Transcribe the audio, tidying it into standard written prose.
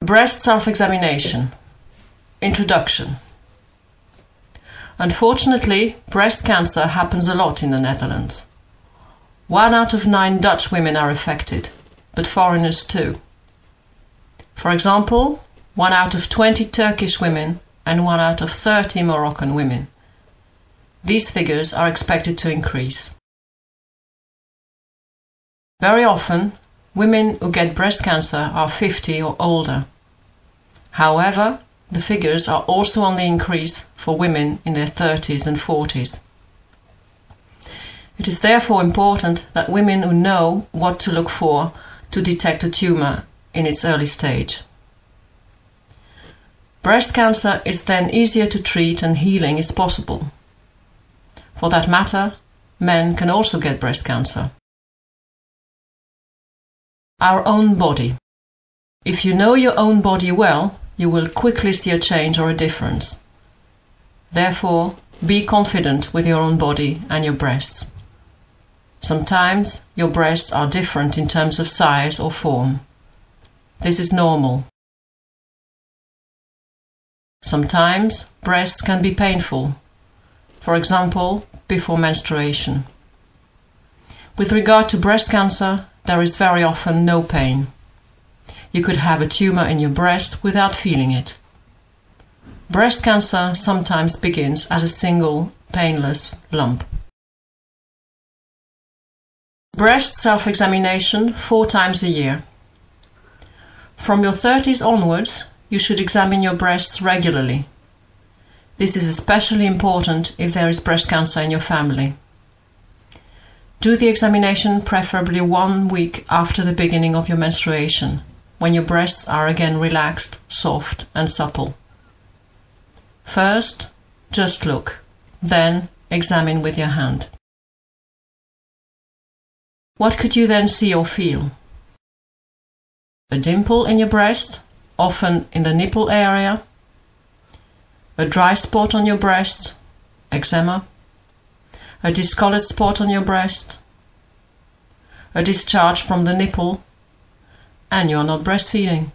Breast self-examination. Introduction. Unfortunately, breast cancer happens a lot in the Netherlands. 1 out of 9 Dutch women are affected, but foreigners too. For example, 1 out of 20 Turkish women and 1 out of 30 Moroccan women. These figures are expected to increase. Very often, women who get breast cancer are 50 or older. However, the figures are also on the increase for women in their 30s and 40s. It is therefore important that women who know what to look for to detect a tumor in its early stage. Breast cancer is then easier to treat and healing is possible. For that matter, men can also get breast cancer. Our own body. If you know your own body well, you will quickly see a change or a difference. Therefore, be confident with your own body and your breasts. Sometimes your breasts are different in terms of size or form. This is normal. Sometimes breasts can be painful, for example, before menstruation. With regard to breast cancer, there is very often no pain. You could have a tumor in your breast without feeling it. Breast cancer sometimes begins as a single, painless lump. Breast self-examination 4 times a year. From your 30s onwards, you should examine your breasts regularly. This is especially important if there is breast cancer in your family. Do the examination preferably 1 week after the beginning of your menstruation, when your breasts are again relaxed, soft and supple. First, just look, then examine with your hand. What could you then see or feel? A dimple in your breast, often in the nipple area. A dry spot on your breast, eczema. A discolored spot on your breast. A discharge from the nipple, and you're not breastfeeding.